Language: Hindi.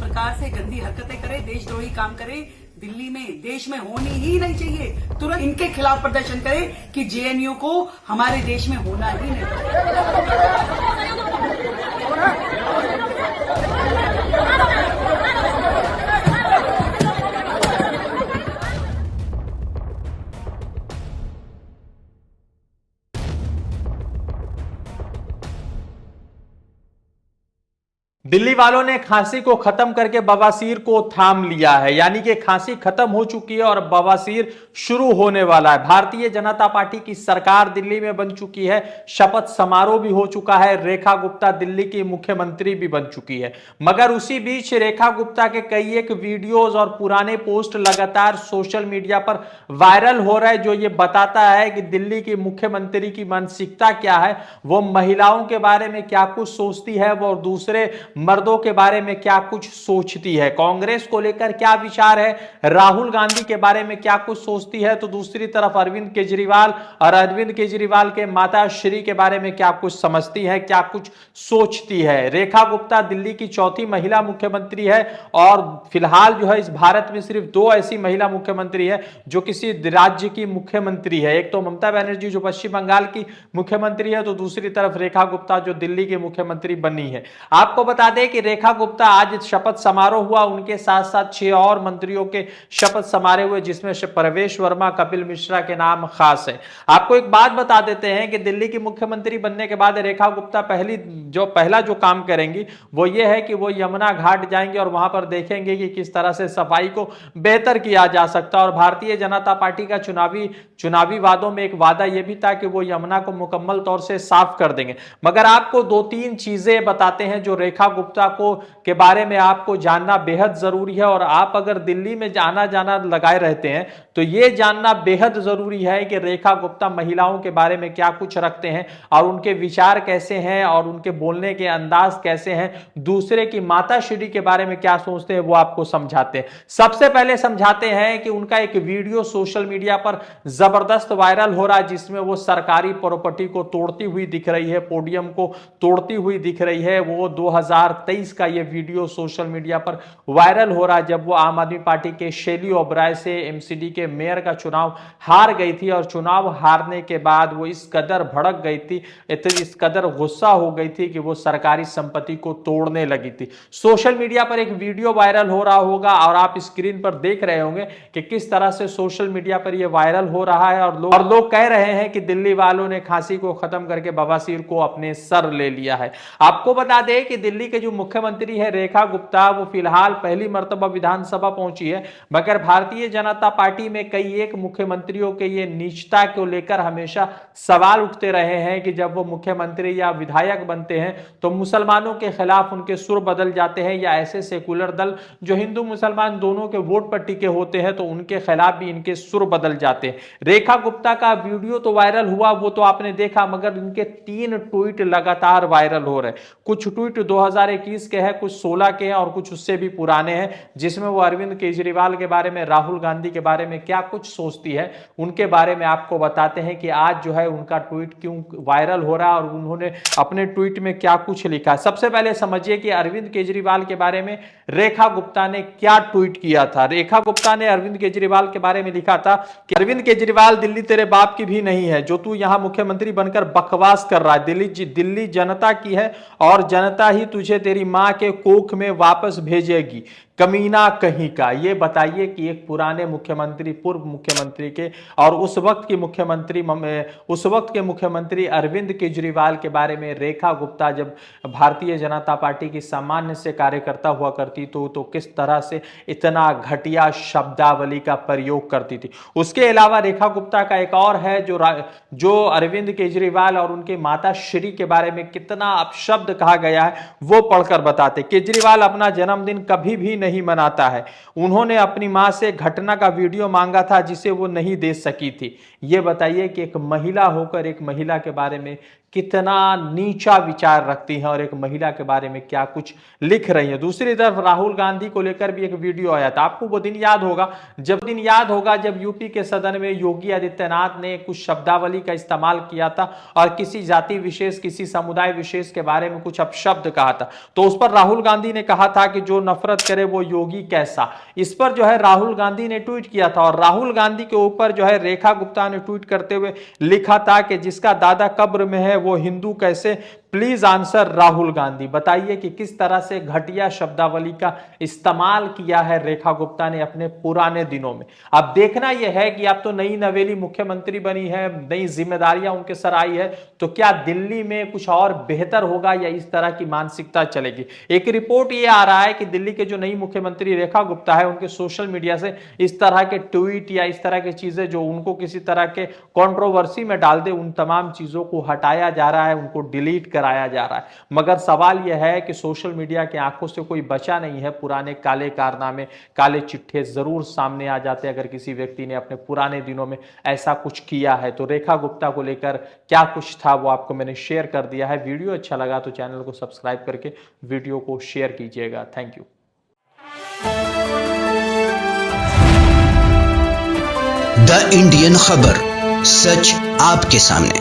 प्रकार से गंदी हरकतें करे, देशद्रोही काम करे, दिल्ली में देश में होनी ही नहीं चाहिए। तुरंत इनके खिलाफ प्रदर्शन करे कि जेएनयू को हमारे देश में होना ही नहीं चाहिए। दिल्ली वालों ने खांसी को खत्म करके बवासीर को थाम लिया है, यानी कि खांसी खत्म हो चुकी है और बवासीर शुरू होने वाला है। भारतीय जनता पार्टी की सरकार दिल्ली में बन चुकी है, शपथ समारोह भी हो चुका है, रेखा गुप्ता दिल्ली की मुख्यमंत्री भी बन चुकी है। मगर उसी बीच रेखा गुप्ता के कई एक वीडियोज और पुराने पोस्ट लगातार सोशल मीडिया पर वायरल हो रहे हैं, जो ये बताता है कि दिल्ली की मुख्यमंत्री की मानसिकता क्या है, वो महिलाओं के बारे में क्या कुछ सोचती है, वो दूसरे मर्दों के बारे में क्या कुछ सोचती है, कांग्रेस को लेकर क्या विचार है, राहुल गांधी के बारे में क्या कुछ सोचती है, तो दूसरी तरफ अरविंद केजरीवाल और अरविंद केजरीवाल के माता श्री के बारे में क्या कुछ समझती है, क्या कुछ सोचती है। रेखा गुप्ता दिल्ली की चौथी महिला मुख्यमंत्री है और फिलहाल जो है इस भारत में सिर्फ दो ऐसी महिला मुख्यमंत्री है जो किसी राज्य की मुख्यमंत्री है। एक तो ममता बनर्जी जो पश्चिम बंगाल की मुख्यमंत्री है, तो दूसरी तरफ रेखा गुप्ता जो दिल्ली की मुख्यमंत्री बनी है। आपको बता दें कि रेखा गुप्ता आज शपथ समारोह हुआ, उनके साथ साथ 6 और मंत्रियों के शपथ समारोह हुए, जिसमें प्रवेश वर्मा, कपिल मिश्रा के नाम खास है। आपको एक बात बता देते हैं कि दिल्ली की मुख्यमंत्री बनने के बाद रेखा गुप्ता पहला जो काम करेंगी वो ये है कि वो यमुना घाट जाएंगे और वहां पर देखेंगे कि किस तरह से सफाई को बेहतर किया जा सकता है। और भारतीय जनता पार्टी का चुनावी वादों में एक वादा यह भी था कि वो यमुना को मुकम्मल तौर से साफ कर देंगे। मगर आपको 2-3 चीजें बताते हैं जो रेखा गुप्ता के बारे में आपको जानना बेहद जरूरी है। और आप अगर दिल्ली में आना जाना लगाए रहते हैं तो यह जानना बेहद जरूरी है कि रेखा गुप्ता महिलाओं के बारे में क्या कुछ रखते हैं और उनके विचार कैसे हैं और उनके बोलने के अंदाज कैसे हैं, दूसरे की माता श्री के बारे में क्या सोचते हैं, वो आपको समझाते हैं। सबसे पहले समझाते हैं कि उनका एक वीडियो सोशल मीडिया पर जबरदस्त वायरल हो रहा है, जिसमें वो सरकारी प्रॉपर्टी को तोड़ती हुई दिख रही है, पोडियम को तोड़ती हुई दिख रही है। वो 2023 का ये वीडियो सोशल मीडिया पर वायरल हो रहा है, जब वो आम आदमी पार्टी के शैली ओबराय से एमसीडी के मेयर का चुनाव हार गई थी और चुनाव हारने के बाद वो इस कदर भड़क गई थी, इस कदर गुस्सा हो गई थी कि वो सरकारी संपत्ति को तोड़ने लगी थी। सोशल मीडिया पर एक वीडियो वायरल हो रहा होगा और आप स्क्रीन पर देख रहे होंगे कि किस तरह से सोशल मीडिया पर यह वायरल हो रहा है और लोग कह रहे हैं कि दिल्ली वालों ने खांसी को खत्म करके बवासीर को अपने सर ले लिया है। आपको बता दें कि दिल्ली के जो मुख्यमंत्री है रेखा गुप्ता, वो फिलहाल पहली मर्तबा विधानसभा पहुंची है, मगर भारतीय जनता पार्टी में कई एक मुख्यमंत्रियों के ये नीचता को लेकर हमेशा सवाल उठते रहे हैं कि जब वो मुख्यमंत्री या विधायक बनते हैं तो मुसलमानों के खिलाफ उनके सुर बदल जाते हैं, या ऐसे सेकुलर दल जो हिंदू मुसलमान दोनों के वोट पर टिके होते हैं तो उनके खिलाफ भी इनके सुर बदल जाते हैं। रेखा गुप्ता का वीडियो तो वायरल हुआ, वो तो आपने देखा, मगर इनके 3 ट्वीट लगातार वायरल हो रहे हैं। कुछ ट्वीट 2021 के हैं, कुछ 16 के हैं और कुछ उससे भी पुराने हैं, जिसमें वो अरविंद केजरीवाल के बारे में, राहुल गांधी के बारे में क्या कुछ सोचती है उनके बारे में आपको बताते हैं कि आज जो है उनका ट्वीट क्यों वायरल हो रहा है और उन्होंने अपने ट्वीट में क्या कुछ लिखा है। सबसे पहले समझिए कि अरविंद केजरीवाल के बारे में रेखा गुप्ता ने क्या ट्वीट किया था। रेखा गुप्ता ने अरविंद केजरीवाल के बारे में लिखा था कि अरविंद केजरीवाल, दिल्ली तेरे बाप की भी नहीं है जो तू यहां मुख्यमंत्री बनकर बकवास कर रहा है। दिल्ली जनता की है और जनता ही तुझे तेरी मां के कोख में वापस भेजेगी, कमीना कहीं का। ये बताइए कि एक पुराने मुख्यमंत्री, पूर्व मुख्यमंत्री के और उस वक्त के मुख्यमंत्री अरविंद केजरीवाल के बारे में रेखा गुप्ता जब भारतीय जनता पार्टी की सामान्य से कार्यकर्ता हुआ करती तो किस तरह से इतना घटिया शब्दावली का प्रयोग करती थी। उसके अलावा रेखा गुप्ता का एक और है जो अरविंद केजरीवाल और उनके माता श्री के बारे में कितना अपशब्द कहा गया है वो पढ़कर बताते। केजरीवाल अपना जन्मदिन कभी भी नहीं मनाता है। उन्होंने अपनी मां से घटना का वीडियो मांगा था जिसे वो नहीं दे सकी थी। यह बताइए कि एक महिला होकर एक महिला के बारे में कितना नीचा विचार रखती हैं और एक महिला के बारे में क्या कुछ लिख रही हैं। दूसरी तरफ राहुल गांधी को लेकर भी एक वीडियो आया था, आपको वो दिन याद होगा जब यूपी के सदन में योगी आदित्यनाथ ने कुछ शब्दावली का इस्तेमाल किया था और किसी जाति विशेष, किसी समुदाय विशेष के बारे में कुछ अपशब्द कहा था। तो उस पर राहुल गांधी ने कहा था कि जो नफरत करे वो योगी कैसा। इस पर जो है राहुल गांधी ने ट्वीट किया था और राहुल गांधी के ऊपर जो है रेखा गुप्ता ने ट्वीट करते हुए लिखा था कि जिसका दादा कब्र में है वो हिंदू कैसे। Please answer Rahul Gandhi. बताइए कि किस तरह से घटिया शब्दावली का इस्तेमाल किया है रेखा गुप्ता ने अपने पुराने दिनों में। अब देखना यह है कि अब तो नई नवेली मुख्यमंत्री बनी है, नई जिम्मेदारियां उनके सर आई है, तो क्या दिल्ली में कुछ और बेहतर होगा या इस तरह की मानसिकता चलेगी। एक रिपोर्ट ये आ रहा है कि दिल्ली के जो नई मुख्यमंत्री रेखा गुप्ता है उनके सोशल मीडिया से इस तरह के ट्वीट या इस तरह की चीजें जो उनको किसी तरह के कंट्रोवर्सी में डाल दे, उन तमाम चीजों को हटाया जा रहा है, उनको डिलीट कराया जा रहा है। मगर सवाल यह है कि सोशल मीडिया की आंखों से कोई बचा नहीं है। पुराने काले कारनामे, काले चिट्ठे जरूर सामने आ जाते हैं अगर किसी व्यक्ति ने अपने पुराने दिनों में ऐसा कुछ किया है। तो रेखा गुप्ता को लेकर क्या कुछ था वो आपको मैंने शेयर कर दिया है। वीडियो अच्छा लगा तो चैनल को सब्सक्राइब करके वीडियो को शेयर कीजिएगा। Thank you. द इंडियन खबर, सच आपके सामने।